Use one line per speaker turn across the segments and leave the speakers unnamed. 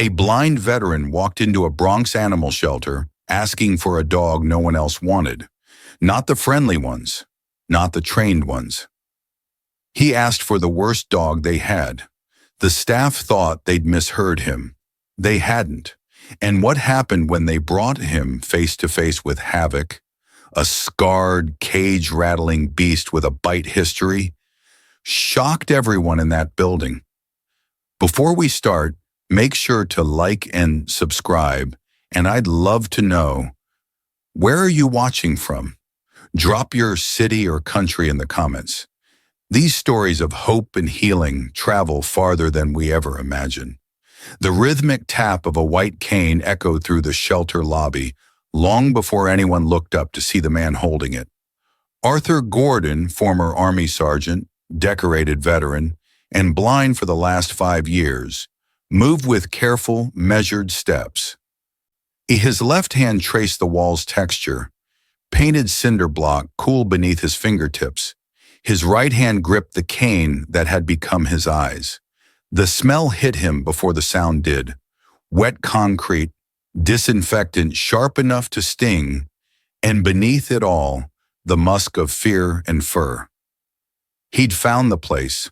A blind veteran walked into a Bronx animal shelter asking for a dog no one else wanted. Not the friendly ones, not the trained ones. He asked for the worst dog they had. The staff thought they'd misheard him. They hadn't. And what happened when they brought him face to face with Havoc, a scarred, cage-rattling beast with a bite history, shocked everyone in that building. Before we start, make sure to like and subscribe, and I'd love to know, where are you watching from? Drop your city or country in the comments. These stories of hope and healing travel farther than we ever imagine. The rhythmic tap of a white cane echoed through the shelter lobby long before anyone looked up to see the man holding it. Arthur Gordon, former Army sergeant, decorated veteran, and blind for the last 5 years, moved with careful, measured steps. His left hand traced the wall's texture, painted cinder block cool beneath his fingertips. His right hand gripped the cane that had become his eyes. The smell hit him before the sound did. Wet concrete, disinfectant sharp enough to sting, and beneath it all, the musk of fear and fur. He'd found the place.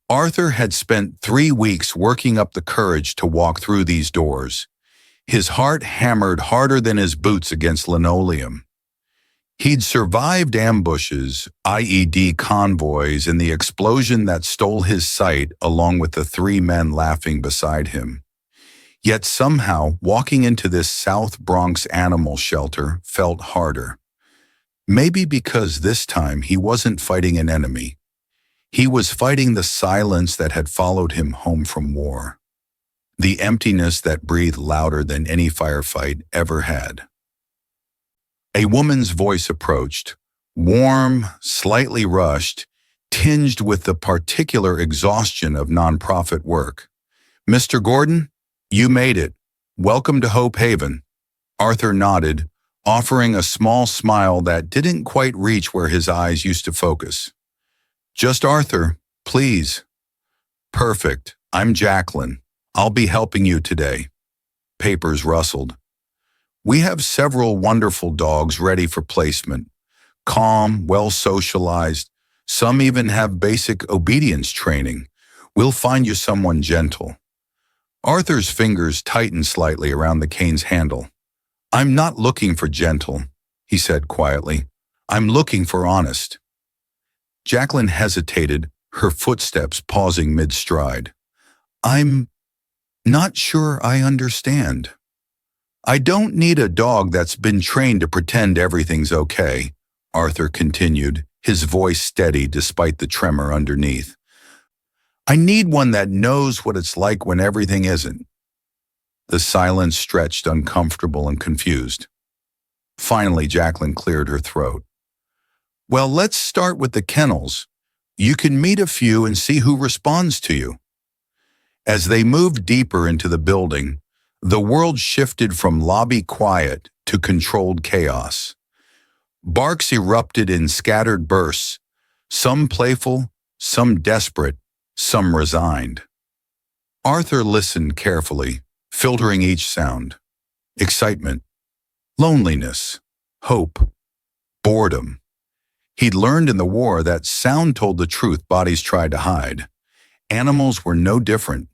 Arthur had spent 3 weeks working up the courage to walk through these doors. His heart hammered harder than his boots against linoleum. He'd survived ambushes, IED convoys, and the explosion that stole his sight along with the 3 men laughing beside him. Yet somehow, walking into this South Bronx animal shelter felt harder. Maybe because this time he wasn't fighting an enemy. He was fighting the silence that had followed him home from war. The emptiness that breathed louder than any firefight ever had. A woman's voice approached, warm, slightly rushed, tinged with the particular exhaustion of nonprofit work. "Mr. Gordon, you made it. Welcome to Hope Haven." Arthur nodded, offering a small smile that didn't quite reach where his eyes used to focus. "Just Arthur, please." "Perfect. I'm Jacqueline. I'll be helping you today." Papers rustled. "We have several wonderful dogs ready for placement. Calm, well-socialized. Some even have basic obedience training. We'll find you someone gentle." Arthur's fingers tightened slightly around the cane's handle. "I'm not looking for gentle," he said quietly. "I'm looking for honest." Jacqueline hesitated, her footsteps pausing mid-stride. "I'm not sure I understand." "I don't need a dog that's been trained to pretend everything's okay," Arthur continued, his voice steady despite the tremor underneath. "I need one that knows what it's like when everything isn't." The silence stretched, uncomfortable and confused. Finally, Jacqueline cleared her throat. "Well, let's start with the kennels. You can meet a few and see who responds to you." As they moved deeper into the building, the world shifted from lobby quiet to controlled chaos. Barks erupted in scattered bursts, some playful, some desperate, some resigned. Arthur listened carefully, filtering each sound. Excitement, loneliness, hope, boredom. He'd learned in the war that sound told the truth bodies tried to hide. Animals were no different.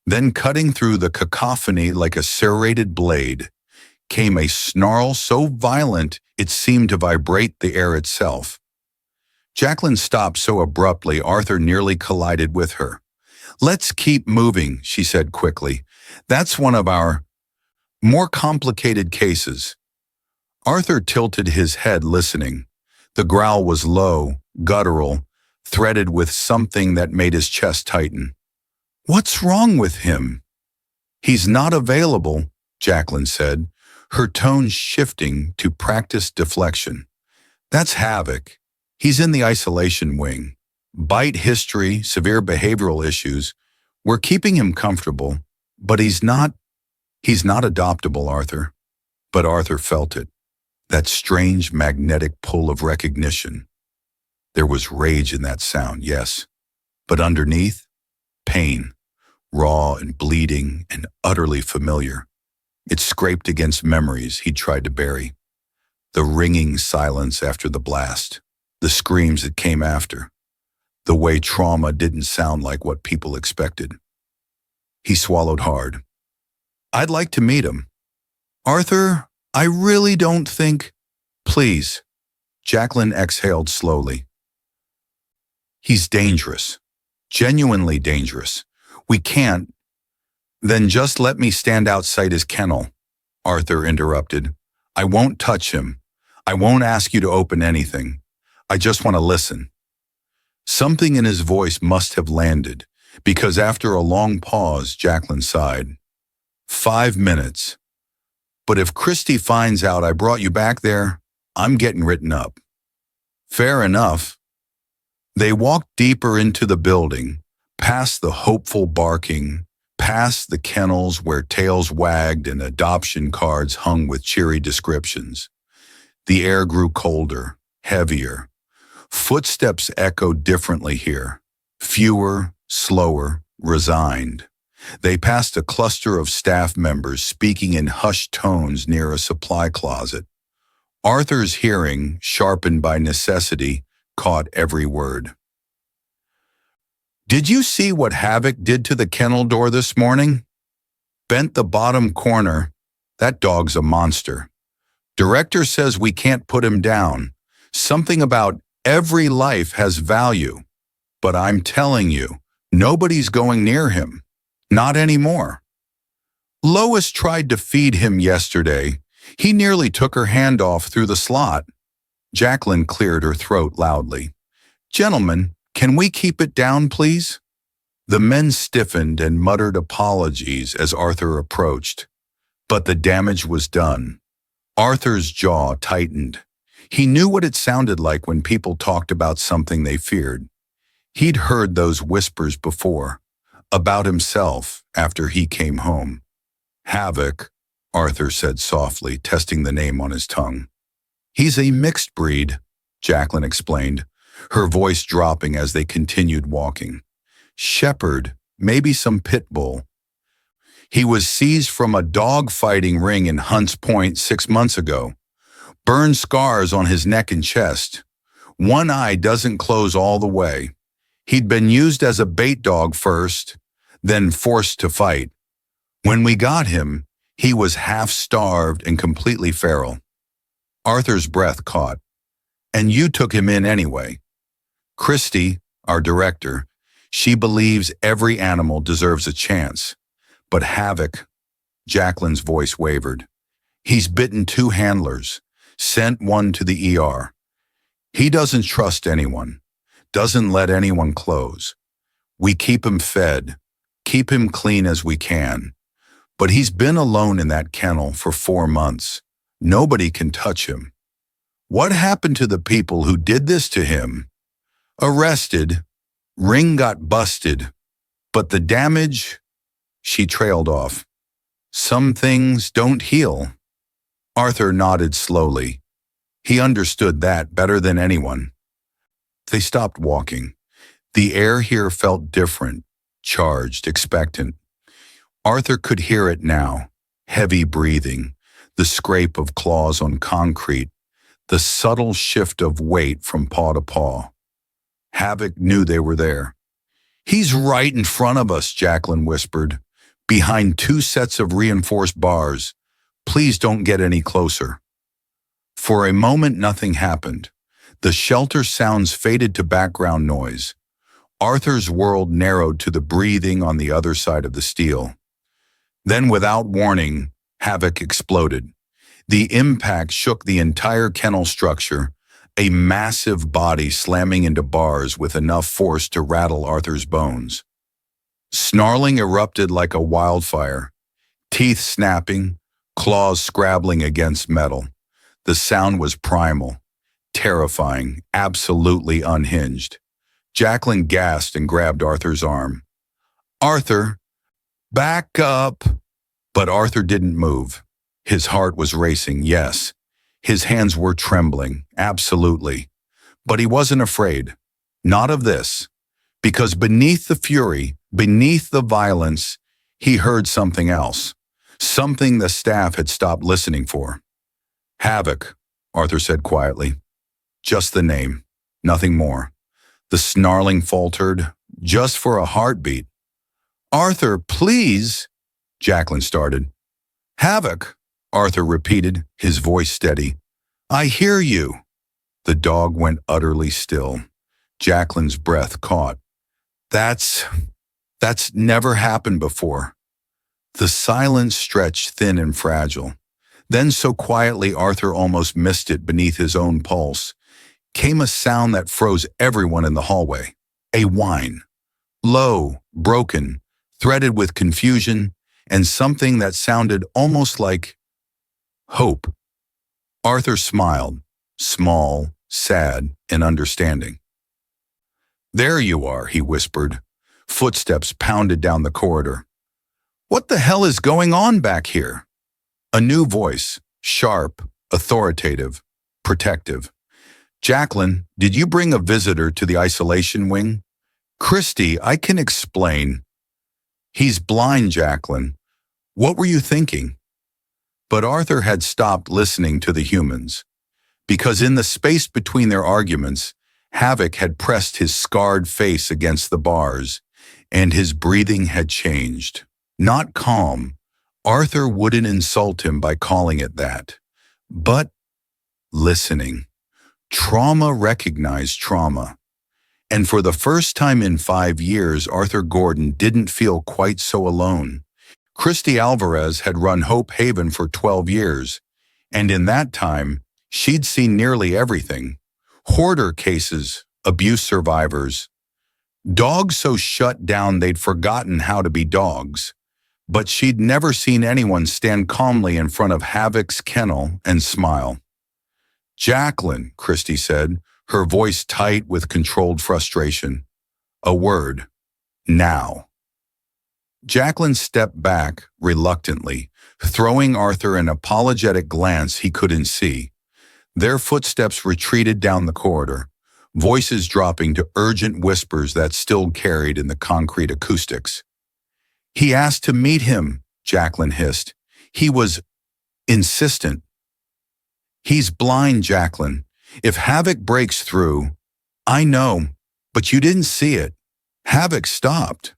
Then cutting through the cacophony like a serrated blade came a snarl so violent it seemed to vibrate the air itself. Jacqueline stopped so abruptly Arthur nearly collided with her. "Let's keep moving," she said quickly. "That's one of our more complicated cases." Arthur tilted his head listening. The growl was low, guttural, threaded with something that made his chest tighten. "What's wrong with him?" "He's not available," Jacqueline said, her tone shifting to practiced deflection. "That's Havoc. He's in the isolation wing. Bite history, severe behavioral issues. We're keeping him comfortable, but he's not adoptable, Arthur." But Arthur felt it, that strange magnetic pull of recognition. There was rage in that sound, yes, but underneath, pain. raw and bleeding and utterly familiar. It scraped against memories he'd tried to bury. The ringing silence after the blast, the screams that came after, the way trauma didn't sound like what people expected. He swallowed hard. I'd like to meet him. Arthur, I really don't think... Please. Jacqueline exhaled slowly. He's dangerous. Genuinely dangerous. We can't. Then just let me stand outside his kennel, Arthur interrupted. I won't touch him. I won't ask you to open anything. I just want to listen. Something in his voice must have landed, because after a long pause, Jacqueline sighed. 5 minutes. But if Christy finds out I brought you back there, I'm getting written up. Fair enough. They walked deeper into the building, past the hopeful barking, past the kennels where tails wagged and adoption cards hung with cheery descriptions. The air grew colder, heavier. Footsteps echoed differently here, fewer, slower, resigned. They passed a cluster of staff members speaking in hushed tones near a supply closet. Arthur's hearing, sharpened by necessity, caught every word. Did you see what Havoc did to the kennel door this morning? Bent the bottom corner. That dog's a monster. Director says we can't put him down. Something about every life has value. But I'm telling you, nobody's going near him. Not anymore. Lois tried to feed him yesterday. He nearly took her hand off through the slot. Jacqueline cleared her throat loudly. Gentlemen, can we keep it down, please? The men stiffened and muttered apologies as Arthur approached. But the damage was done. Arthur's jaw tightened. He knew what it sounded like when people talked about something they feared. He'd heard those whispers before, about himself after he came home. Havoc, Arthur said softly, testing the name on his tongue. He's a mixed breed, Jacqueline explained, her voice dropping as they continued walking. Shepherd, maybe some pit bull. He was seized from a dog-fighting ring in Hunts Point 6 months ago. Burn scars on his neck and chest. One eye doesn't close all the way. He'd been used as a bait dog first, then forced to fight. When we got him, he was half-starved and completely feral. Arthur's breath caught. And you took him in anyway. Christy, our director, she believes every animal deserves a chance. But Havoc, Jacqueline's voice wavered. He's bitten 2 handlers, sent one to the ER. He doesn't trust anyone, doesn't let anyone close. We keep him fed, keep him clean as we can. But he's been alone in that kennel for 4 months. Nobody can touch him. What happened to the people who did this to him? Arrested. Ring got busted. But the damage... She trailed off. Some things don't heal. Arthur nodded slowly. He understood that better than anyone. They stopped walking. The air here felt different, charged, expectant. Arthur could hear it now, heavy breathing, the scrape of claws on concrete, the subtle shift of weight from paw to paw. Havoc knew they were there. He's right in front of us, Jacqueline whispered, behind 2 sets of reinforced bars. Please don't get any closer. For a moment, nothing happened. The shelter sounds faded to background noise. Arthur's world narrowed to the breathing on the other side of the steel. Then, without warning, Havoc exploded. The impact shook the entire kennel structure, a massive body slamming into bars with enough force to rattle Arthur's bones. Snarling erupted like a wildfire, teeth snapping, claws scrabbling against metal. The sound was primal, terrifying, absolutely unhinged. Jacqueline gasped and grabbed Arthur's arm. Arthur, back up! But Arthur didn't move. His heart was racing, yes. His hands were trembling, absolutely. But he wasn't afraid. Not of this. Because beneath the fury, Beneath the violence, he heard something else, something the staff had stopped listening for. Havoc, Arthur said quietly. Just the name, nothing more. The snarling faltered, just for a heartbeat. Arthur, please, Jacqueline started. Havoc, Arthur repeated, his voice steady. I hear you. The dog went utterly still. Jacqueline's breath caught. That's never happened before. The silence stretched thin and fragile. Then so quietly Arthur almost missed it beneath his own pulse, came a sound that froze everyone in the hallway. A whine. Low, broken, threaded with confusion, and something that sounded almost like hope. Arthur smiled, small, sad, and understanding. There you are, he whispered. Footsteps pounded down the corridor. What the hell is going on back here? A new voice, sharp, authoritative, protective. Jacqueline, did you bring a visitor to the isolation wing? Christy, I can explain. He's blind, Jacqueline. What were you thinking? But Arthur had stopped listening to the humans, because in the space between their arguments, Havoc had pressed his scarred face against the bars, and his breathing had changed. Not calm. Arthur wouldn't insult him by calling it that, but listening. Trauma recognized trauma. And for the first time in 5 years, Arthur Gordon didn't feel quite so alone. Christy Alvarez had run Hope Haven for 12 years, and in that time, she'd seen nearly everything. Hoarder cases, abuse survivors, dogs so shut down they'd forgotten how to be dogs. But she'd never seen anyone stand calmly in front of Havoc's kennel and smile. Jacqueline, Christy said, her voice tight with controlled frustration. A word. Now. Jacqueline stepped back reluctantly, throwing Arthur an apologetic glance he couldn't see. Their footsteps retreated down the corridor, voices dropping to urgent whispers that still carried in the concrete acoustics. He asked to meet him, Jacqueline hissed. He was insistent. He's blind, Jacqueline. If Havoc breaks through, I know, but you didn't see it. Havoc stopped.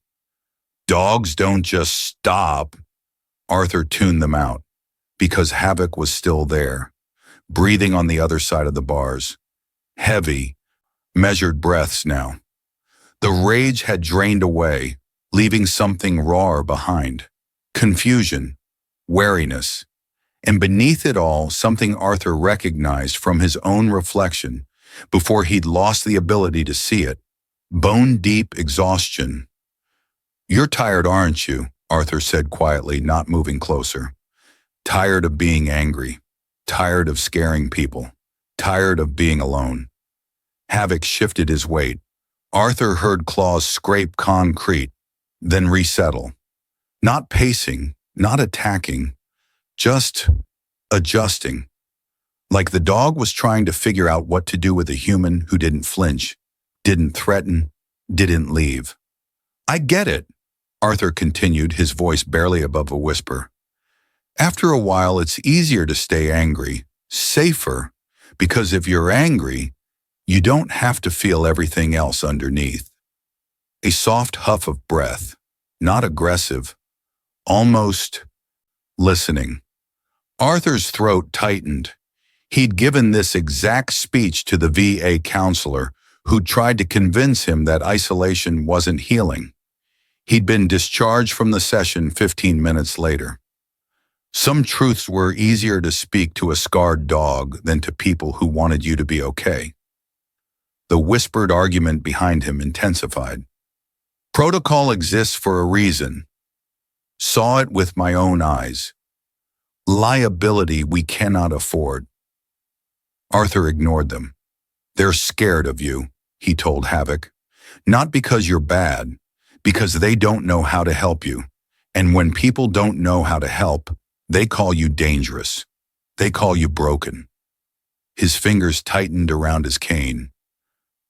Dogs don't just stop. Arthur tuned them out, because Havoc was still there, breathing on the other side of the bars. Heavy, measured breaths now. The rage had drained away, leaving something rawer behind. Confusion, wariness, and beneath it all, something Arthur recognized from his own reflection before he'd lost the ability to see it. Bone-deep exhaustion. You're tired, aren't you? Arthur said quietly, not moving closer. Tired of being angry. Tired of scaring people. Tired of being alone. Havoc shifted his weight. Arthur heard claws scrape concrete, then resettle. Not pacing, not attacking, just adjusting. Like the dog was trying to figure out what to do with a human who didn't flinch, didn't threaten, didn't leave. I get it, Arthur continued, his voice barely above a whisper. After a while, it's easier to stay angry, safer, because if you're angry, you don't have to feel everything else underneath. A soft huff of breath, not aggressive, almost listening. Arthur's throat tightened. He'd given this exact speech to the VA counselor who'd tried to convince him that isolation wasn't healing. He'd been discharged from the session 15 minutes later. Some truths were easier to speak to a scarred dog than to people who wanted you to be okay. The whispered argument behind him intensified. Protocol exists for a reason. Saw it with my own eyes. Liability we cannot afford. Arthur ignored them. They're scared of you, he told Havoc. Not because you're bad, because they don't know how to help you. And when people don't know how to help, they call you dangerous. They call you broken. His fingers tightened around his cane.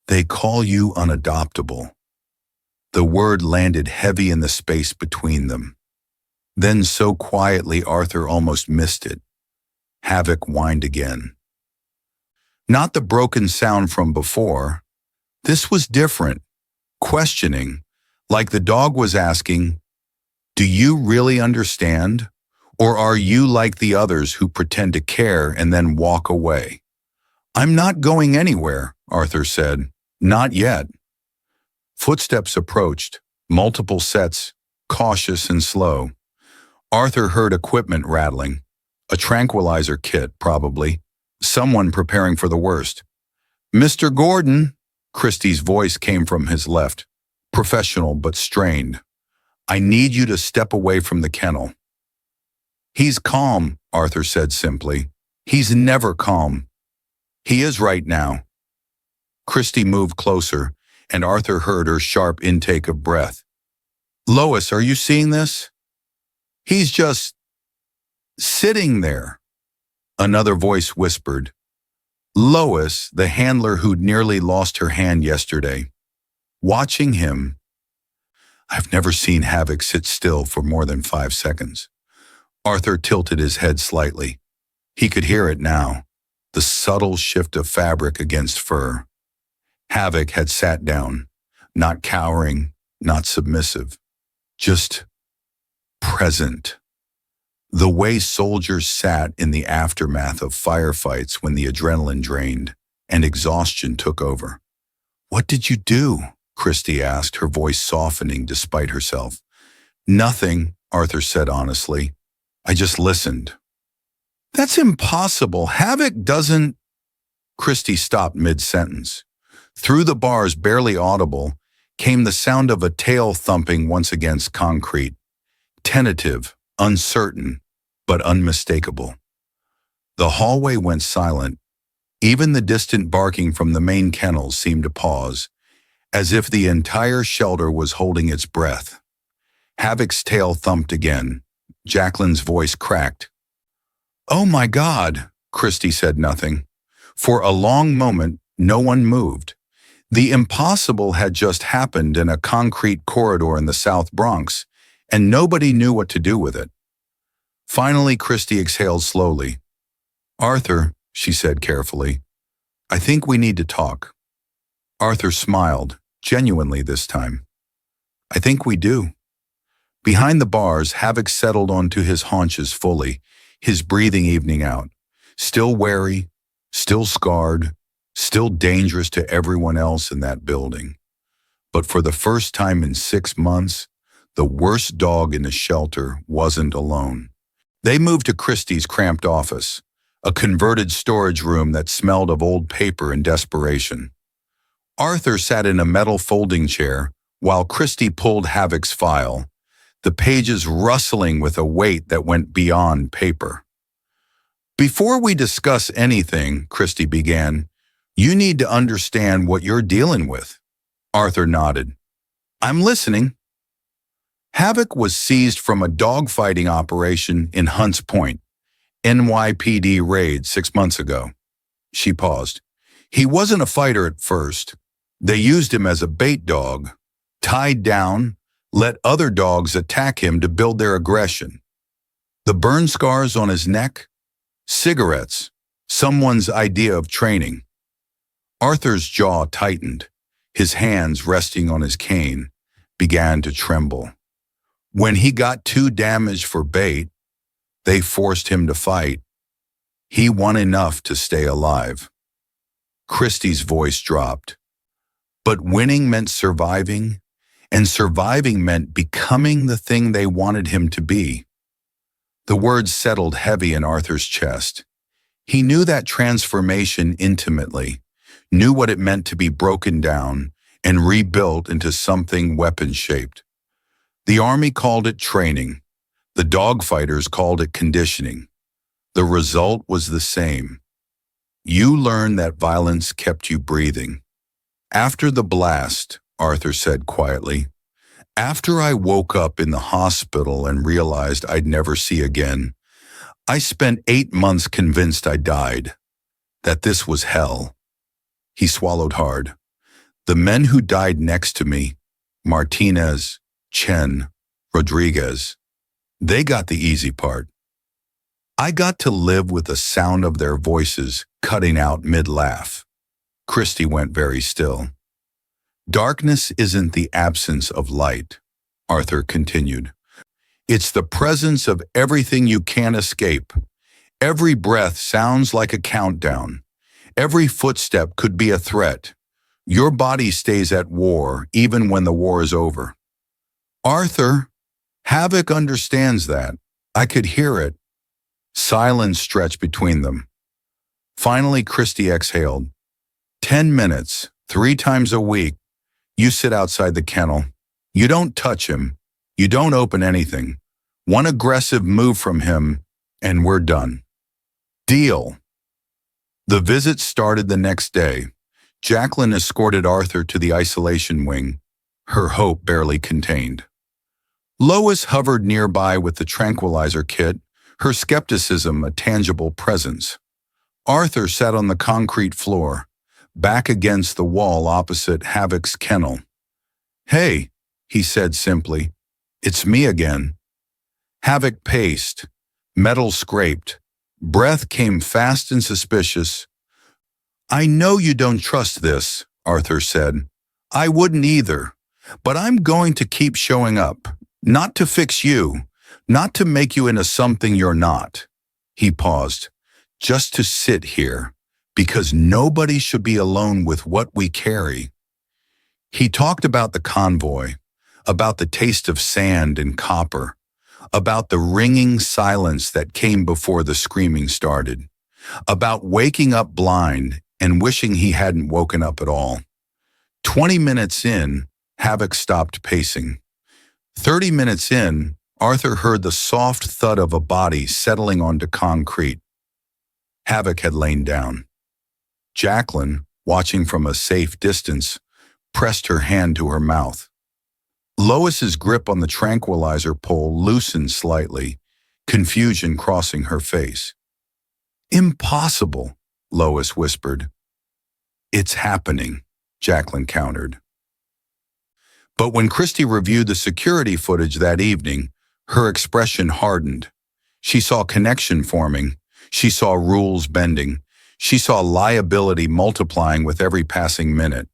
They call you unadoptable. The word landed heavy in the space between them. Then so quietly Arthur almost missed it. Havoc whined again. Not the broken sound from before. This was different, questioning, like the dog was asking, "Do you really understand? Or are you like the others who pretend to care and then walk away?" "I'm not going anywhere," Arthur said. "Not yet." Footsteps approached, multiple sets, cautious and slow. Arthur heard equipment rattling. A tranquilizer kit, probably. Someone preparing for the worst. "Mr. Gordon," Christie's voice came from his left, professional but strained. "I need you to step away from the kennel." "He's calm," Arthur said simply. "He's never calm." "He is right now." Christie moved closer, and Arthur heard her sharp intake of breath. "Lois, are you seeing this? He's just sitting there." Another voice whispered. Lois, the handler who'd nearly lost her hand yesterday. Watching him. I've never seen Havoc sit still for more than 5 seconds. Arthur tilted his head slightly. He could hear it now, the subtle shift of fabric against fur. Havoc had sat down, not cowering, not submissive, just present. The way soldiers sat in the aftermath of firefights when the adrenaline drained and exhaustion took over. "What did you do?" Christie asked, her voice softening despite herself. "Nothing," Arthur said honestly. "I just listened." "That's impossible. Havoc doesn't—" Christie stopped mid-sentence. Through the bars, barely audible, came the sound of a tail thumping once against concrete. Tentative, uncertain, but unmistakable. The hallway went silent. Even the distant barking from the main kennels seemed to pause, as if the entire shelter was holding its breath. Havoc's tail thumped again. Jacqueline's voice cracked. "Oh my God!" Christie said nothing. For a long moment, no one moved. The impossible had just happened in a concrete corridor in the South Bronx, and nobody knew what to do with it. Finally, Christie exhaled slowly. "Arthur," she said carefully, "I think we need to talk." Arthur smiled, genuinely this time. "I think we do." Behind the bars, Havoc settled onto his haunches fully, his breathing evening out. Still wary, still scarred, still dangerous to everyone else in that building. But for the first time in 6 months, the worst dog in the shelter wasn't alone. They moved to Christie's cramped office, a converted storage room that smelled of old paper and desperation. Arthur sat in a metal folding chair while Christie pulled Havoc's file, the pages rustling with a weight that went beyond paper. "Before we discuss anything," Christie began, "you need to understand what you're dealing with." Arthur nodded. "I'm listening." Havoc was seized from a dogfighting operation in Hunts Point, NYPD raid 6 months ago. She paused. "He wasn't a fighter at first. They used him as a bait dog, tied down, let other dogs attack him to build their aggression. The burn scars on his neck? Cigarettes, someone's idea of training." Arthur's jaw tightened. His hands, resting on his cane, began to tremble. When he got too damaged for bait, they forced him to fight. He won enough to stay alive. Christie's voice dropped. But winning meant surviving, and surviving meant becoming the thing they wanted him to be. The words settled heavy in Arthur's chest. He knew that transformation intimately, knew what it meant to be broken down and rebuilt into something weapon-shaped. The Army called it training. The dogfighters called it conditioning. The result was the same. You learned that violence kept you breathing. "After the blast," Arthur said quietly, "after I woke up in the hospital and realized I'd never see again, I spent 8 months convinced I died, that this was hell." He swallowed hard. "The men who died next to me, Martinez, Chen, Rodriguez. They got the easy part. I got to live with the sound of their voices cutting out mid-laugh. Christy went very still. Darkness isn't the absence of light, Arthur continued. It's the presence of everything you can't escape. Every breath sounds like a countdown. Every footstep could be a threat. Your body stays at war even when the war is over. Arthur, Havoc understands that. I could hear it. Silence stretched between them. Finally, Christy exhaled. 10 minutes, 3 times a week. You sit outside the kennel. You don't touch him. You don't open anything. One aggressive move from him, and we're done. Deal. The visit started the next day. Jacqueline escorted Arthur to the isolation wing, her hope barely contained. Lois hovered nearby with the tranquilizer kit, her skepticism a tangible presence. Arthur sat on the concrete floor, back against the wall opposite Havoc's kennel. "Hey," he said simply, "it's me again." Havoc paced, metal scraped, breath came fast and suspicious. "I know you don't trust this," Arthur said. "I wouldn't either, but I'm going to keep showing up, not to fix you, not to make you into something you're not." He paused, "just to sit here, because nobody should be alone with what we carry." He talked about the convoy, about the taste of sand and copper, about the ringing silence that came before the screaming started, about waking up blind and wishing he hadn't woken up at all. 20 minutes in, Havoc stopped pacing. 30 minutes in, Arthur heard the soft thud of a body settling onto concrete. Havoc had lain down. Jacqueline, watching from a safe distance, pressed her hand to her mouth. Lois's grip on the tranquilizer pole loosened slightly, confusion crossing her face. "Impossible," Lois whispered. "It's happening," Jacqueline countered. But when Christy reviewed the security footage that evening, her expression hardened. She saw connection forming. She saw rules bending. She saw liability multiplying with every passing minute.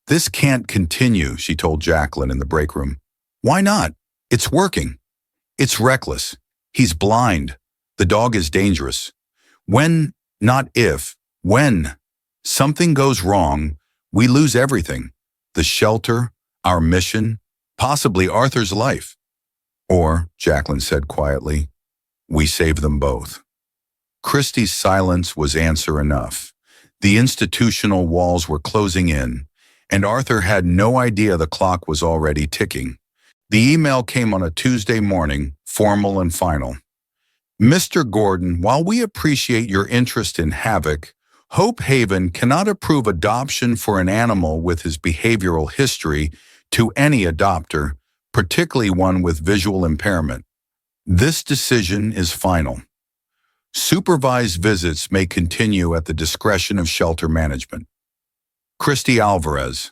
"This can't continue," she told Jacqueline in the break room. "Why not? It's working. It's reckless. He's blind. The dog is dangerous. When, not if, when something goes wrong, we lose everything. The shelter, our mission, possibly Arthur's life. Or," Jacqueline said quietly, "we save them both." Christy's silence was answer enough. The institutional walls were closing in, and Arthur had no idea the clock was already ticking. The email came on a Tuesday morning, formal and final. "Mr. Gordon, while we appreciate your interest in Havoc, Hope Haven cannot approve adoption for an animal with his behavioral history to any adopter, particularly one with visual impairment. This decision is final. Supervised visits may continue at the discretion of shelter management. Christy Alvarez."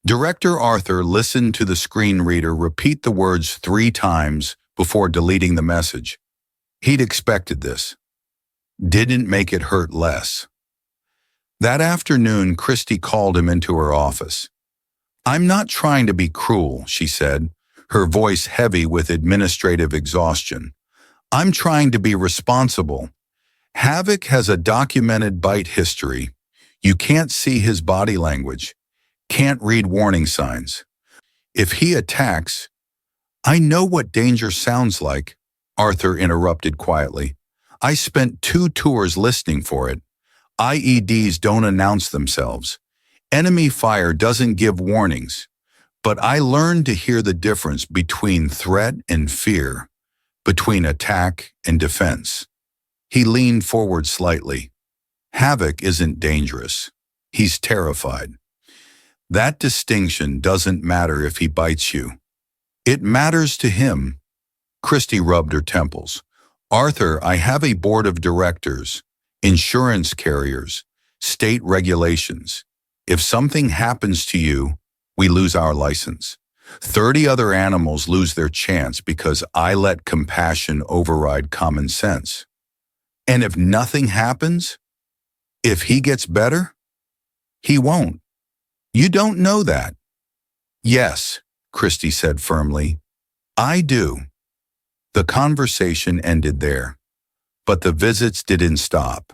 Director Arthur listened to the screen reader repeat the words 3 times before deleting the message. He'd expected this. Didn't make it hurt less. That afternoon, Christy called him into her office. "I'm not trying to be cruel," she said, her voice heavy with administrative exhaustion. "I'm trying to be responsible. Havoc has a documented bite history. You can't see his body language, can't read warning signs. If he attacks—" "I know what danger sounds like," Arthur interrupted quietly. "I spent 2 tours listening for it. IEDs don't announce themselves. Enemy fire doesn't give warnings. But I learned to hear the difference between threat and fear, between attack and defense." He leaned forward slightly. "Havoc isn't dangerous. He's terrified. That distinction doesn't matter if he bites you. It matters to him." Christy rubbed her temples. "Arthur, I have a board of directors, insurance carriers, state regulations. If something happens to you, we lose our license. 30 other animals lose their chance because I let compassion override common sense. And if nothing happens, if he gets better, he won't. You don't know that. Yes, Christy said firmly. I do. The conversation ended there. But the visits didn't stop.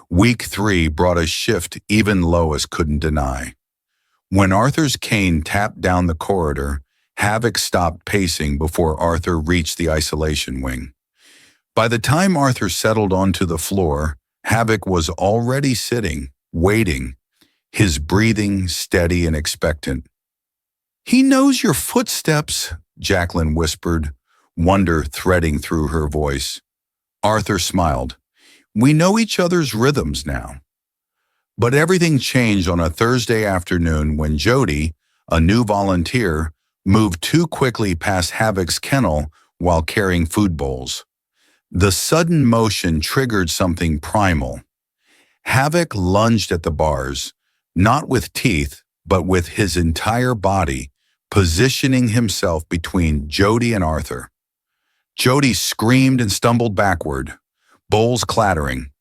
Week 3 brought a shift even Lois couldn't deny. When Arthur's cane tapped down the corridor, Havoc stopped pacing before Arthur reached the isolation wing. By the time Arthur settled onto the floor, Havoc was already sitting, waiting, his breathing steady and expectant. "He knows your footsteps," Jacqueline whispered, wonder threading through her voice. Arthur smiled. "We know each other's rhythms now." But everything changed on a Thursday afternoon when Jody, a new volunteer, moved too quickly past Havoc's kennel while carrying food bowls. The sudden motion triggered something primal. Havoc lunged at the bars, not with teeth, but with his entire body, positioning himself between Jody and Arthur. Jody screamed and stumbled backward, bowls clattering.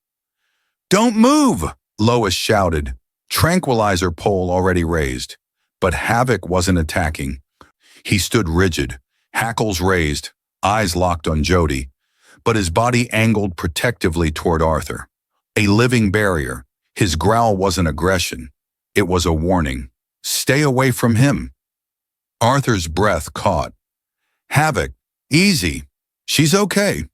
"Don't move!" Lois shouted, tranquilizer pole already raised. But Havoc wasn't attacking. He stood rigid, hackles raised, eyes locked on Jody, but his body angled protectively toward Arthur. A living barrier. His growl wasn't aggression. It was a warning. Stay away from him. Arthur's breath caught. "Havoc, easy. She's okay."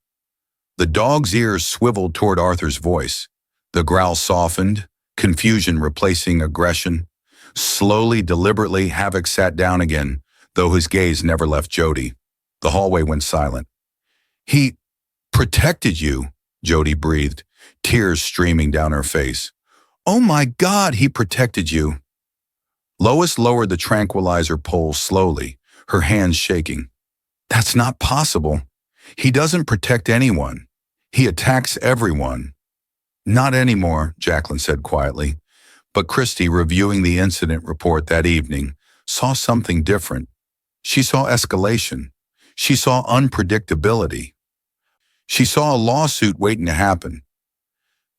The dog's ears swiveled toward Arthur's voice. The growl softened, confusion replacing aggression. Slowly, deliberately, Havoc sat down again, though his gaze never left Jody. The hallway went silent. "He protected you," Jody breathed, tears streaming down her face. "Oh my God, he protected you." Lois lowered the tranquilizer pole slowly, her hands shaking. "That's not possible. He doesn't protect anyone. He attacks everyone." "Not anymore," Jacqueline said quietly. But Christy, reviewing the incident report that evening, saw something different. She saw escalation. She saw unpredictability. She saw a lawsuit waiting to happen.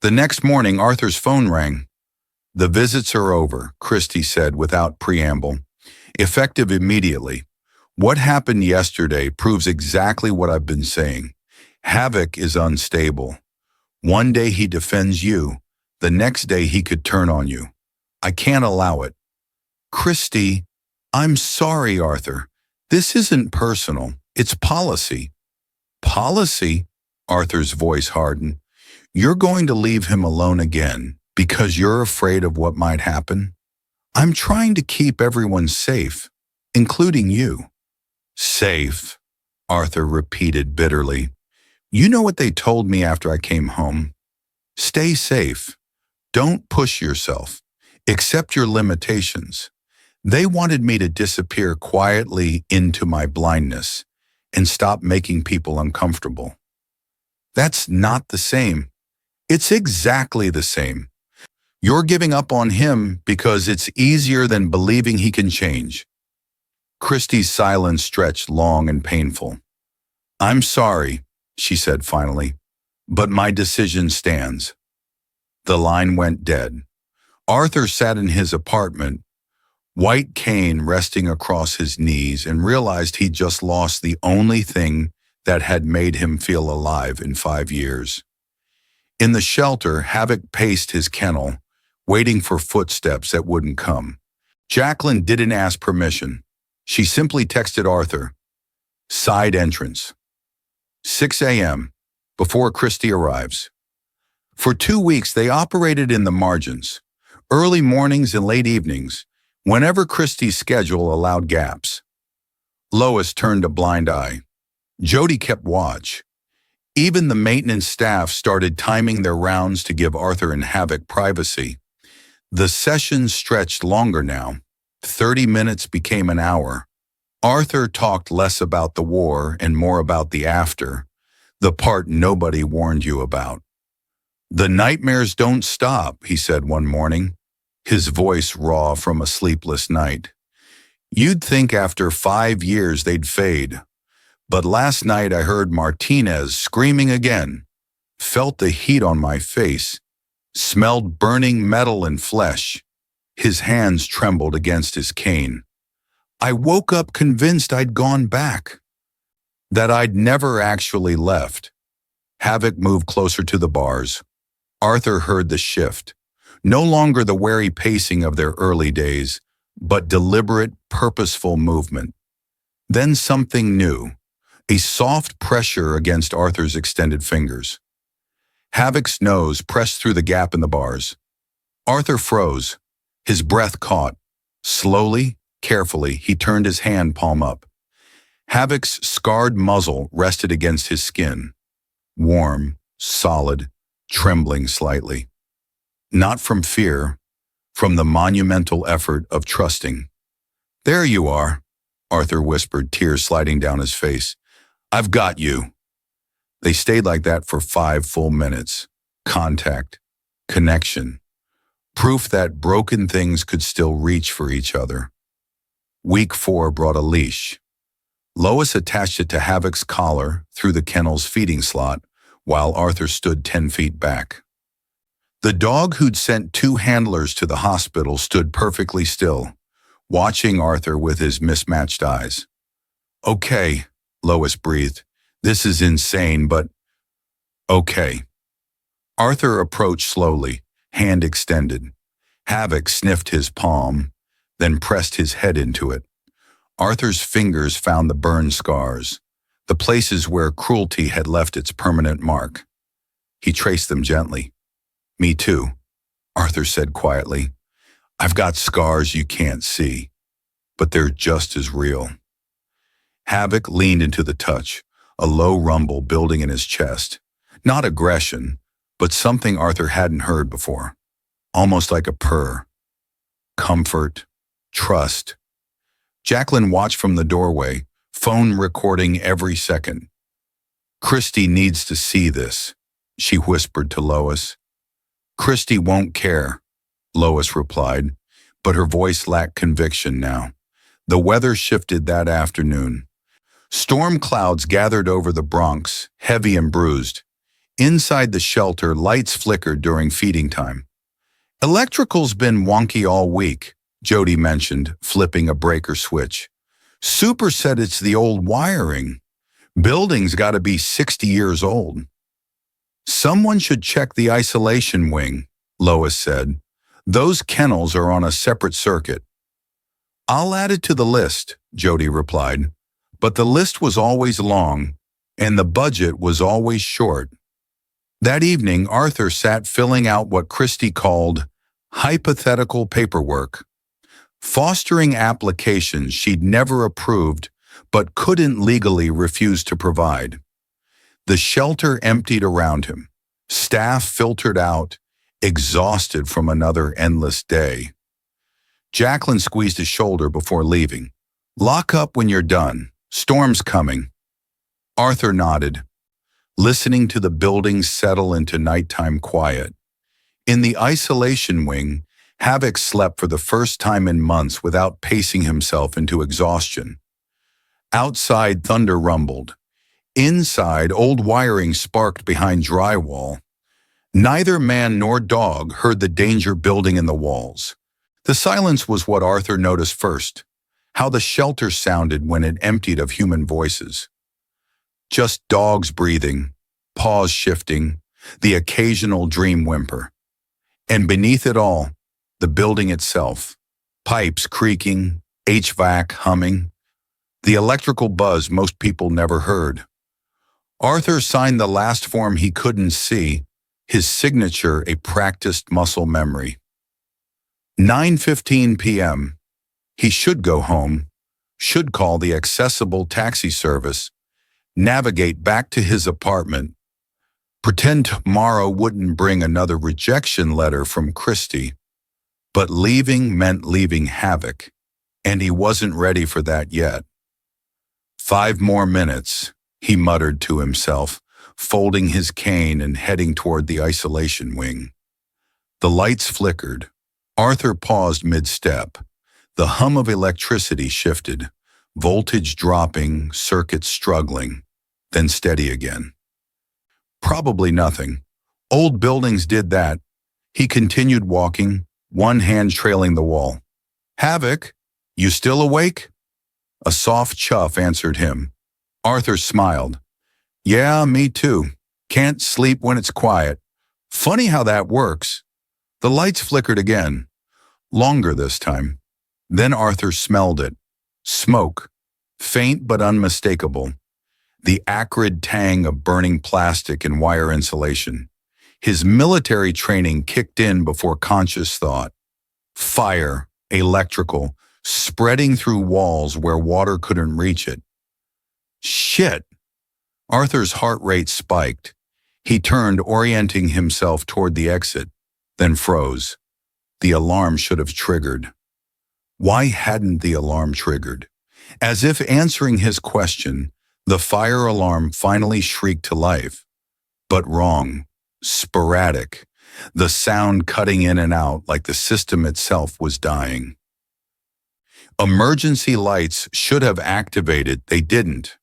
The next morning, Arthur's phone rang. "The visits are over," Christy said without preamble. "Effective immediately. What happened yesterday proves exactly what I've been saying. Havoc is unstable. One day he defends you. The next day he could turn on you. I can't allow it." "Christy, I'm sorry, Arthur. This isn't personal. It's policy." "Policy?" Arthur's voice hardened. "You're going to leave him alone again because you're afraid of what might happen? I'm trying to keep everyone safe, including you." "Safe," Arthur repeated bitterly. "You know what they told me after I came home? Stay safe. Don't push yourself. Accept your limitations. They wanted me to disappear quietly into my blindness and stop making people uncomfortable." "That's not the same." "It's exactly the same. You're giving up on him because it's easier than believing he can change." Christy's silence stretched long and painful. "I'm sorry," she said finally, "but my decision stands." The line went dead. Arthur sat in his apartment, white cane resting across his knees, and realized he'd just lost the only thing that had made him feel alive in 5 years. In the shelter, Havoc paced his kennel, waiting for footsteps that wouldn't come. Jacqueline didn't ask permission. She simply texted Arthur. "Side entrance. 6 a.m., before Christy arrives." For 2 weeks, they operated in the margins, early mornings and late evenings, whenever Christy's schedule allowed gaps. Lois turned a blind eye. Jody kept watch. Even the maintenance staff started timing their rounds to give Arthur and Havoc privacy. The sessions stretched longer now. 30 minutes became an hour. Arthur talked less about the war and more about the after, the part nobody warned you about. "The nightmares don't stop," he said one morning, his voice raw from a sleepless night. You'd think after 5 years they'd fade. But last night I heard Martinez screaming again, felt the heat on my face, smelled burning metal and flesh. His hands trembled against his cane. I woke up convinced I'd gone back, that I'd never actually left. Havoc moved closer to the bars. Arthur heard the shift. No longer the wary pacing of their early days, but deliberate, purposeful movement. Then something new, a soft pressure against Arthur's extended fingers. Havoc's nose pressed through the gap in the bars. Arthur froze, his breath caught. Slowly, carefully, he turned his hand palm up. Havoc's scarred muzzle rested against his skin. Warm, solid, trembling slightly. Not from fear, from the monumental effort of trusting. There you are, Arthur whispered, tears sliding down his face. I've got you. They stayed like that for 5 full minutes. Contact, connection, proof that broken things could still reach for each other. Week 4 brought a leash. Lois attached it to Havoc's collar through the kennel's feeding slot, while Arthur stood 10 feet back. The dog who'd sent 2 handlers to the hospital stood perfectly still, watching Arthur with his mismatched eyes. Okay, Lois breathed. This is insane, but okay. Arthur approached slowly, hand extended. Havoc sniffed his palm, then pressed his head into it. Arthur's fingers found the burn scars, the places where cruelty had left its permanent mark. He traced them gently. Me too, Arthur said quietly. I've got scars you can't see, but they're just as real. Havoc leaned into the touch, a low rumble building in his chest. Not aggression, but something Arthur hadn't heard before. Almost like a purr. Comfort, trust. Jacqueline watched from the doorway, phone recording every second. Christy needs to see this, she whispered to Lois. Christy won't care, Lois replied, but her voice lacked conviction now. The weather shifted that afternoon. Storm clouds gathered over the Bronx, heavy and bruised. Inside the shelter, lights flickered during feeding time. Electrical's been wonky all week, Jody mentioned, flipping a breaker switch. Super said it's the old wiring. Building's got to be 60 years old. Someone should check the isolation wing, Lois said. Those kennels are on a separate circuit. I'll add it to the list, Jody replied. But the list was always long, and the budget was always short. That evening, Arthur sat filling out what Christy called hypothetical paperwork, fostering applications she'd never approved but couldn't legally refuse to provide. The shelter emptied around him. Staff filtered out, exhausted from another endless day. Jacqueline squeezed his shoulder before leaving. Lock up when you're done. Storm's coming. Arthur nodded, listening to the building settle into nighttime quiet. In the isolation wing, Havoc slept for the first time in months without pacing himself into exhaustion. Outside, thunder rumbled. Inside, old wiring sparked behind drywall. Neither man nor dog heard the danger building in the walls. The silence was what Arthur noticed first, how the shelter sounded when it emptied of human voices. Just dogs breathing, paws shifting, the occasional dream whimper. And beneath it all, the building itself, pipes creaking, HVAC humming, the electrical buzz most people never heard. Arthur signed the last form he couldn't see, his signature a practiced muscle memory. 9:15 p.m. He should go home, should call the accessible taxi service, navigate back to his apartment, pretend tomorrow wouldn't bring another rejection letter from Christy. But leaving meant leaving Havoc, and he wasn't ready for that yet. 5 more minutes, he muttered to himself, folding his cane and heading toward the isolation wing. The lights flickered. Arthur paused mid-step. The hum of electricity shifted, voltage dropping, circuits struggling, then steady again. Probably nothing. Old buildings did that. He continued walking, one hand trailing the wall. Havoc, you still awake? A soft chuff answered him. Arthur smiled. Yeah, me too. Can't sleep when it's quiet. Funny how that works. The lights flickered again. Longer this time. Then Arthur smelled it. Smoke. Faint but unmistakable. The acrid tang of burning plastic and wire insulation. His military training kicked in before conscious thought. Fire, electrical, spreading through walls where water couldn't reach it. Shit! Arthur's heart rate spiked. He turned, orienting himself toward the exit, then froze. The alarm should have triggered. Why hadn't the alarm triggered? As if answering his question, the fire alarm finally shrieked to life. But wrong. Sporadic. The sound cutting in and out like the system itself was dying. Emergency lights should have activated, they didn't.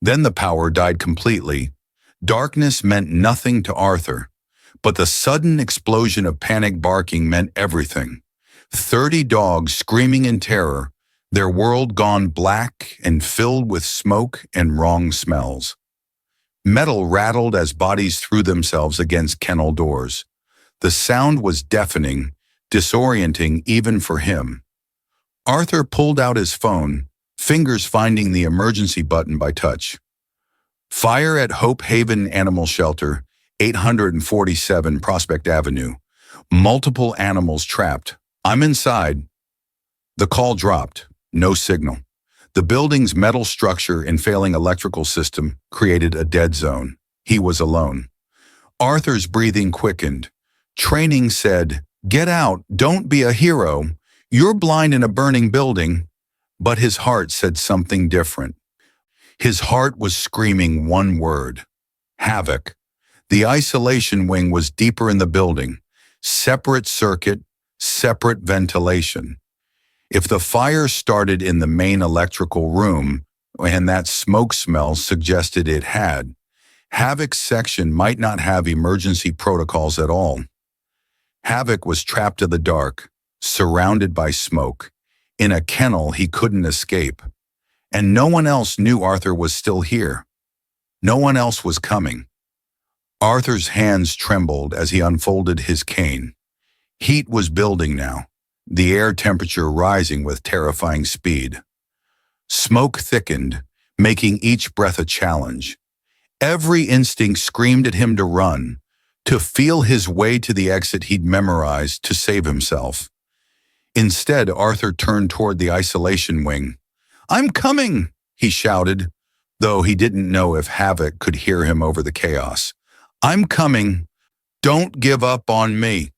Then the power died completely. Darkness meant nothing to Arthur, but the sudden explosion of panic barking meant everything. 30 dogs screaming in terror, their world gone black and filled with smoke and wrong smells. Metal rattled as bodies threw themselves against kennel doors. The sound was deafening, disorienting even for him. Arthur pulled out his phone, fingers finding the emergency button by touch. Fire at Hope Haven Animal Shelter, 847 Prospect Avenue. Multiple animals trapped. I'm inside. The call dropped. No signal. The building's metal structure and failing electrical system created a dead zone. He was alone. Arthur's breathing quickened. Training said, "Get out, don't be a hero. You're blind in a burning building." But his heart said something different. His heart was screaming one word: Havoc. The isolation wing was deeper in the building. Separate circuit, separate ventilation. If the fire started in the main electrical room, and that smoke smell suggested it had, Havoc's section might not have emergency protocols at all. Havoc was trapped in the dark, surrounded by smoke, in a kennel he couldn't escape. And no one else knew Arthur was still here. No one else was coming. Arthur's hands trembled as he unfolded his cane. Heat was building now, the air temperature rising with terrifying speed. Smoke thickened, making each breath a challenge. Every instinct screamed at him to run, to feel his way to the exit he'd memorized to save himself. Instead, Arthur turned toward the isolation wing. "I'm coming," he shouted, though he didn't know if Havoc could hear him over the chaos. "I'm coming. Don't give up on me."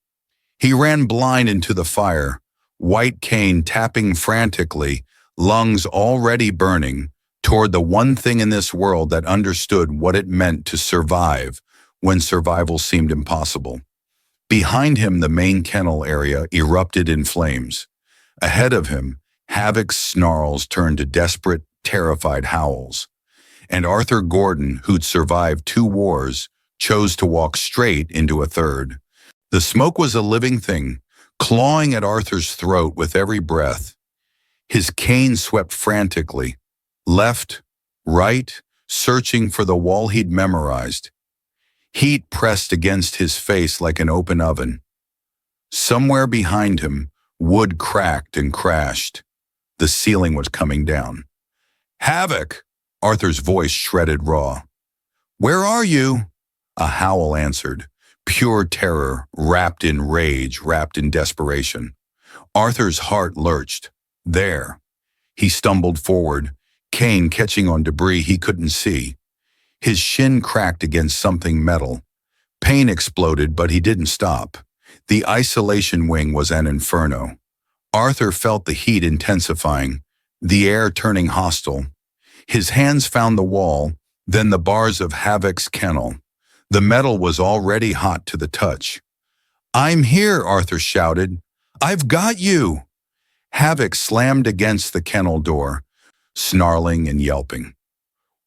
He ran blind into the fire, white cane tapping frantically, lungs already burning, toward the one thing in this world that understood what it meant to survive when survival seemed impossible. Behind him, the main kennel area erupted in flames. Ahead of him, Havoc's snarls turned to desperate, terrified howls. And Arthur Gordon, who'd survived 2 wars, chose to walk straight into a third. The smoke was a living thing, clawing at Arthur's throat with every breath. His cane swept frantically, left, right, searching for the wall he'd memorized. Heat pressed against his face like an open oven. Somewhere behind him, wood cracked and crashed. The ceiling was coming down. "Havoc!" Arthur's voice shredded raw. "Where are you?" A howl answered, pure terror, wrapped in rage, wrapped in desperation. Arthur's heart lurched. There. He stumbled forward, cane catching on debris he couldn't see. His shin cracked against something metal. Pain exploded, but he didn't stop. The isolation wing was an inferno. Arthur felt the heat intensifying, the air turning hostile. His hands found the wall, then the bars of Havoc's kennel. The metal was already hot to the touch. "I'm here," Arthur shouted. "I've got you." Havoc slammed against the kennel door, snarling and yelping.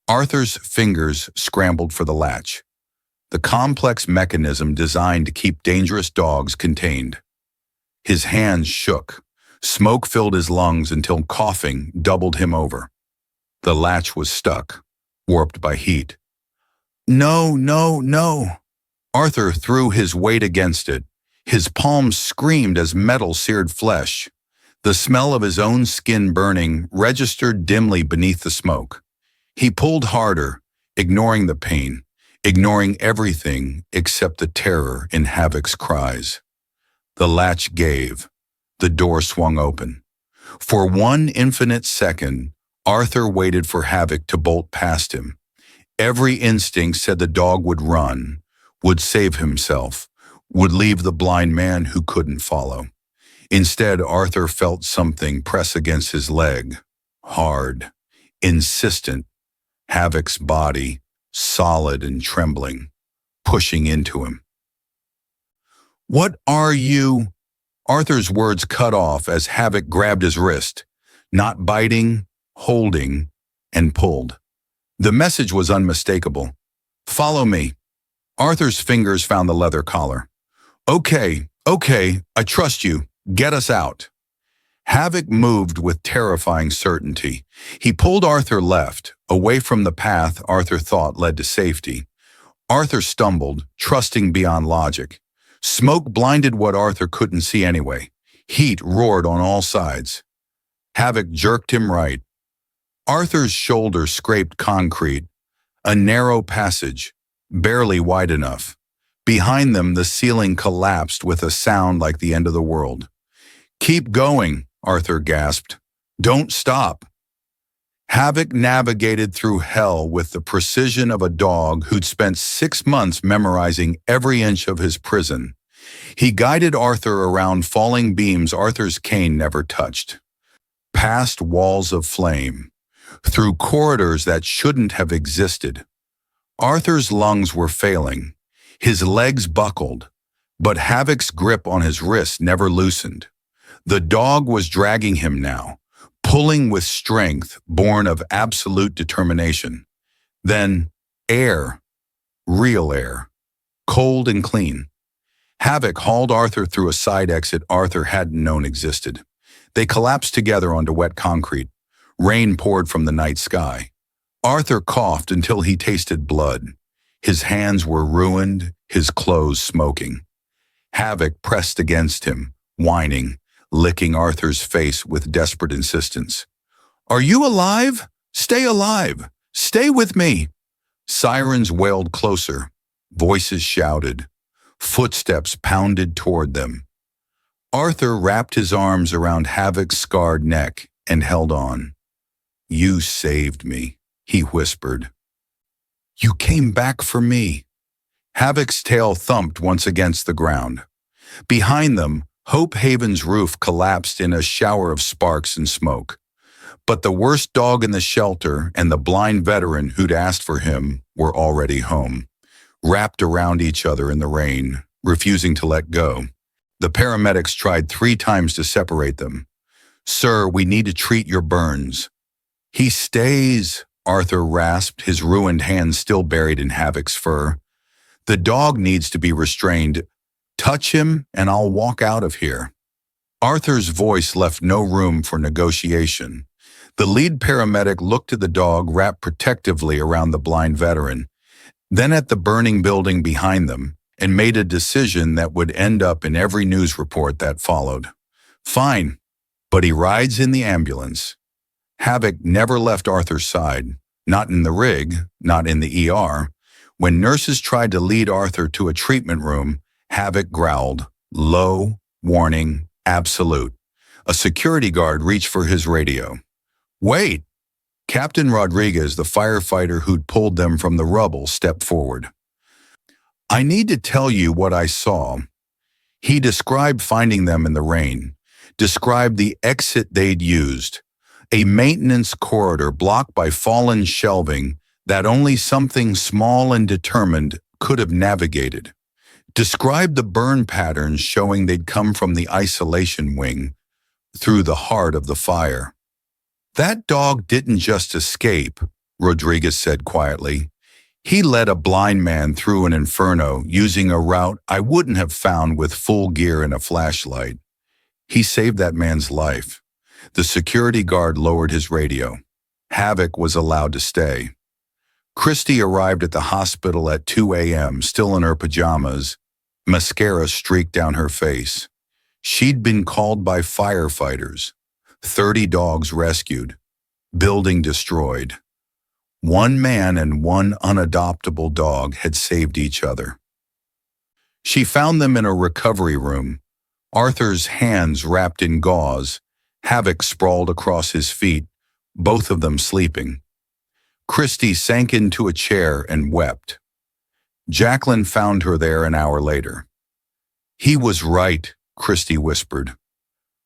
Arthur's fingers scrambled for the latch, the complex mechanism designed to keep dangerous dogs contained. His hands shook. Smoke filled his lungs until coughing doubled him over. The latch was stuck, warped by heat. No, no, no. Arthur threw his weight against it. His palms screamed as metal seared flesh. The smell of his own skin burning registered dimly beneath the smoke. He pulled harder, ignoring the pain, ignoring everything except the terror in Havoc's cries. The latch gave. The door swung open. For one infinite second, Arthur waited for Havoc to bolt past him. Every instinct said the dog would run, would save himself, would leave the blind man who couldn't follow. Instead, Arthur felt something press against his leg, hard, insistent, Havoc's body, solid and trembling, pushing into him. "What are you?" Arthur's words cut off as Havoc grabbed his wrist, not biting, holding, and pulled. The message was unmistakable. "Follow me." Arthur's fingers found the leather collar. Okay, I trust you. Get us out." Havoc moved with terrifying certainty. He pulled Arthur left, away from the path Arthur thought led to safety. Arthur stumbled, trusting beyond logic. Smoke blinded what Arthur couldn't see anyway. Heat roared on all sides. Havoc jerked him right. Arthur's shoulder scraped concrete, a narrow passage, barely wide enough. Behind them, the ceiling collapsed with a sound like the end of the world. "Keep going," Arthur gasped. "Don't stop." Havoc navigated through hell with the precision of a dog who'd spent 6 months memorizing every inch of his prison. He guided Arthur around falling beams Arthur's cane never touched, past walls of flame, through corridors that shouldn't have existed. Arthur's lungs were failing. His legs buckled, but Havoc's grip on his wrist never loosened. The dog was dragging him now, pulling with strength born of absolute determination. Then air, real air, cold and clean. Havoc hauled Arthur through a side exit Arthur hadn't known existed. They collapsed together onto wet concrete. Rain poured from the night sky. Arthur coughed until he tasted blood. His hands were ruined, his clothes smoking. Havoc pressed against him, whining, licking Arthur's face with desperate insistence. "Are you alive? Stay alive! Stay with me!" Sirens wailed closer. Voices shouted. Footsteps pounded toward them. Arthur wrapped his arms around Havoc's scarred neck and held on. "You saved me," he whispered. "You came back for me." Havoc's tail thumped once against the ground. Behind them, Hope Haven's roof collapsed in a shower of sparks and smoke. But the worst dog in the shelter and the blind veteran who'd asked for him were already home, wrapped around each other in the rain, refusing to let go. The paramedics tried 3 times to separate them. "Sir, we need to treat your burns." "He stays," Arthur rasped, his ruined hands still buried in Havoc's fur. "The dog needs to be restrained. Touch him, and I'll walk out of here." Arthur's voice left no room for negotiation. The lead paramedic looked at the dog wrapped protectively around the blind veteran, then at the burning building behind them, and made a decision that would end up in every news report that followed. "Fine, but he rides in the ambulance." Havoc never left Arthur's side, not in the rig, not in the ER. When nurses tried to lead Arthur to a treatment room, Havoc growled, low, warning, absolute. A security guard reached for his radio. "Wait!" Captain Rodriguez, the firefighter who'd pulled them from the rubble, stepped forward. "I need to tell you what I saw." He described finding them in the rain, described the exit they'd used, a maintenance corridor blocked by fallen shelving that only something small and determined could have navigated. Described the burn patterns showing they'd come from the isolation wing, through the heart of the fire. That dog didn't just escape, Rodriguez said quietly. He led a blind man through an inferno using a route I wouldn't have found with full gear and a flashlight. He saved that man's life. The security guard lowered his radio. Havoc was allowed to stay. Christy arrived at the hospital at 2 a.m., still in her pajamas, mascara streaked down her face. She'd been called by firefighters. 30 dogs rescued. Building destroyed. One man and one unadoptable dog had saved each other. She found them in a recovery room. Arthur's hands wrapped in gauze, Havoc sprawled across his feet, both of them sleeping. Christy sank into a chair and wept. Jacqueline found her there an hour later. "He was right," Christy whispered.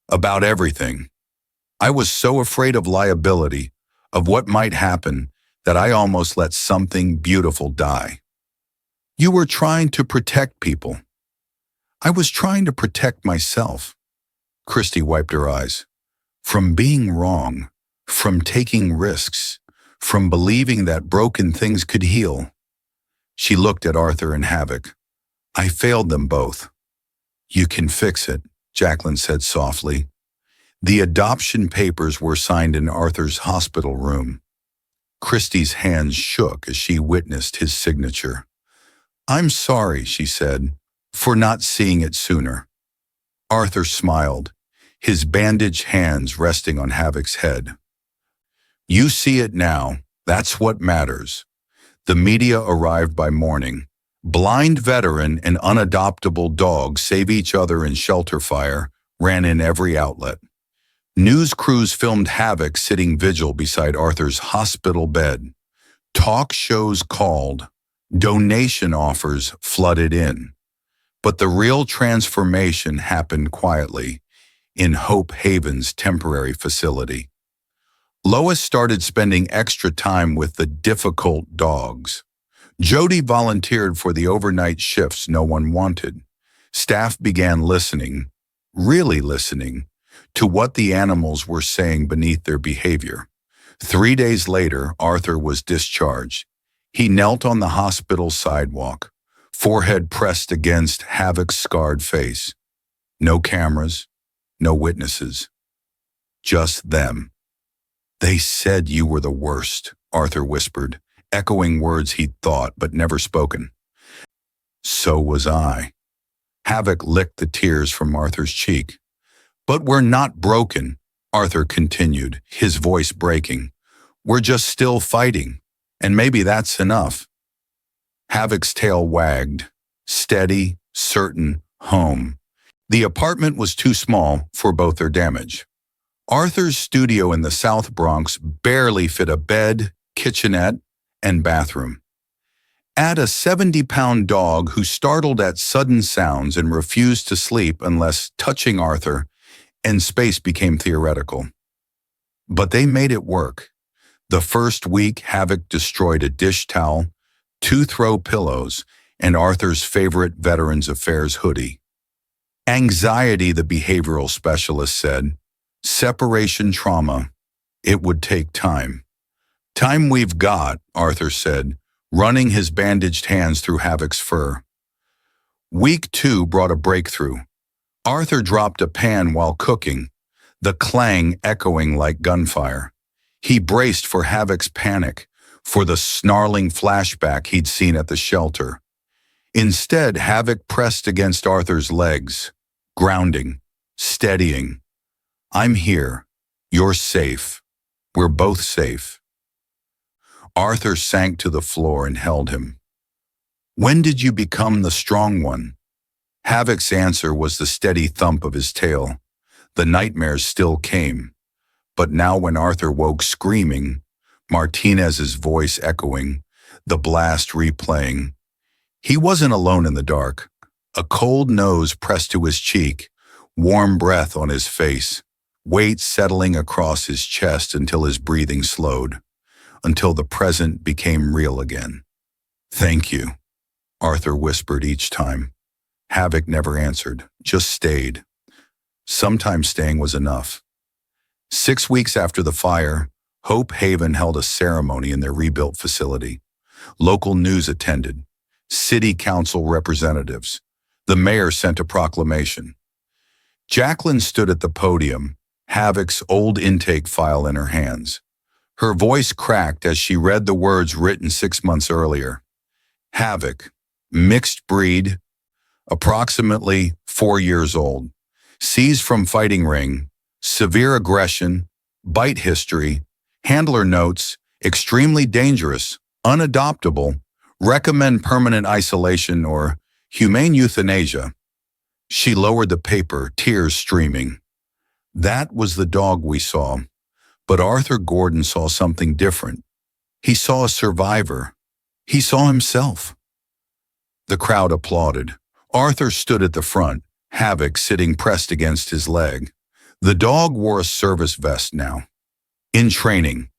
"About everything. I was so afraid of liability, of what might happen, that I almost let something beautiful die." "You were trying to protect people." "I was trying to protect myself." Christy wiped her eyes. "From being wrong, from taking risks, from believing that broken things could heal." She looked at Arthur and Havoc. "I failed them both." "You can fix it," Jacqueline said softly. The adoption papers were signed in Arthur's hospital room. Christy's hands shook as she witnessed his signature. "I'm sorry," she said, "for not seeing it sooner." Arthur smiled, his bandaged hands resting on Havoc's head. "You see it now. That's what matters." The media arrived by morning. Blind veteran and unadoptable dog save each other in shelter fire ran in every outlet. News crews filmed Havoc sitting vigil beside Arthur's hospital bed. Talk shows called. Donation offers flooded in. But the real transformation happened quietly in Hope Haven's temporary facility. Lois started spending extra time with the difficult dogs. Jody volunteered for the overnight shifts no one wanted. Staff began listening, really listening, to what the animals were saying beneath their behavior. 3 days later, Arthur was discharged. He knelt on the hospital sidewalk, forehead pressed against Havoc's scarred face. No cameras, no witnesses. Just them. "They said you were the worst," Arthur whispered, echoing words he'd thought but never spoken. "So was I." Havoc licked the tears from Arthur's cheek. "But we're not broken," Arthur continued, his voice breaking. "We're just still fighting, and maybe that's enough." Havoc's tail wagged. Steady, certain, home. The apartment was too small for both their damage. Arthur's studio in the South Bronx barely fit a bed, kitchenette, and bathroom. Add a 70-pound dog who startled at sudden sounds and refused to sleep unless touching Arthur, and space became theoretical. But they made it work. The first week, Havoc destroyed a dish towel, 2 throw pillows, and Arthur's favorite Veterans Affairs hoodie. Anxiety, the behavioral specialist said. Separation trauma. It would take time. "Time we've got," Arthur said, running his bandaged hands through Havoc's fur. Week 2 brought a breakthrough. Arthur dropped a pan while cooking, the clang echoing like gunfire. He braced for Havoc's panic, for the snarling flashback he'd seen at the shelter. Instead, Havoc pressed against Arthur's legs, grounding, steadying. "I'm here. You're safe. We're both safe." Arthur sank to the floor and held him. "When did you become the strong one?" Havoc's answer was the steady thump of his tail. The nightmares still came. But now when Arthur woke screaming, Martinez's voice echoing, the blast replaying, he wasn't alone in the dark. A cold nose pressed to his cheek, warm breath on his face, weight settling across his chest until his breathing slowed, until the present became real again. "Thank you," Arthur whispered each time. Havoc never answered, just stayed. Sometimes staying was enough. 6 weeks after the fire, Hope Haven held a ceremony in their rebuilt facility. Local news attended. City council representatives. The mayor sent a proclamation. Jacqueline stood at the podium, Havoc's old intake file in her hands. Her voice cracked as she read the words written 6 months earlier. Havoc, mixed breed, approximately 4 years old, seized from fighting ring, severe aggression, bite history, handler notes, extremely dangerous, unadoptable, recommend permanent isolation or humane euthanasia. She lowered the paper, tears streaming. That was the dog we saw, but Arthur Gordon saw something different. He saw a survivor. He saw himself. The crowd applauded. Arthur stood at the front, Havoc sitting pressed against his leg. The dog wore a service vest now. In training,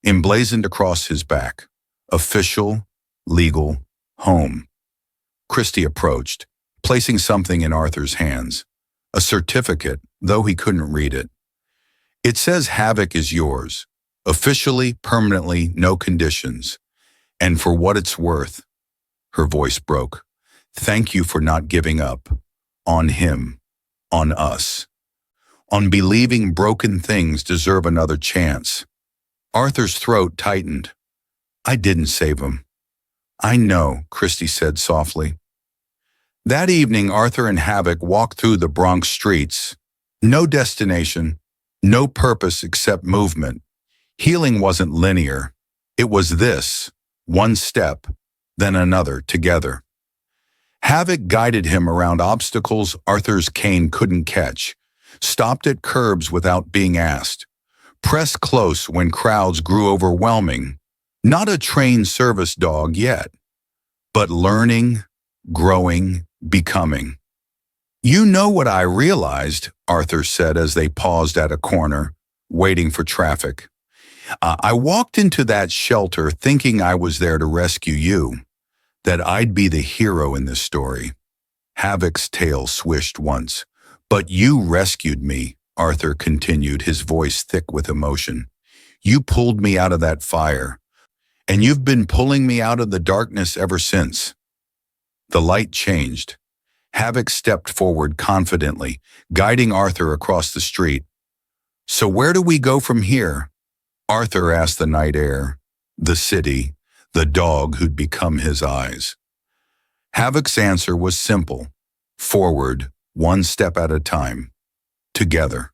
emblazoned across his back. Official, legal, home. Christy approached, placing something in Arthur's hands. A certificate, though he couldn't read it. It says Havoc is yours. Officially, permanently, no conditions. And for what it's worth, her voice broke. Thank you for not giving up. On him. On us. On believing broken things deserve another chance. Arthur's throat tightened. I didn't save him. I know, Christy said softly. That evening, Arthur and Havoc walked through the Bronx streets. No destination, no purpose except movement. Healing wasn't linear. It was this, one step, then another together. Havoc guided him around obstacles Arthur's cane couldn't catch, stopped at curbs without being asked, pressed close when crowds grew overwhelming. Not a trained service dog yet, but learning, growing, becoming. You know what I realized, Arthur said as they paused at a corner, waiting for traffic. I walked into that shelter thinking I was there to rescue you, that I'd be the hero in this story. Havoc's tail swished once. But you rescued me, Arthur continued, his voice thick with emotion. You pulled me out of that fire, and you've been pulling me out of the darkness ever since. The light changed. Havoc stepped forward confidently, guiding Arthur across the street. So where do we go from here? Arthur asked the night air, the city, the dog who'd become his eyes. Havoc's answer was simple. Forward, one step at a time. Together.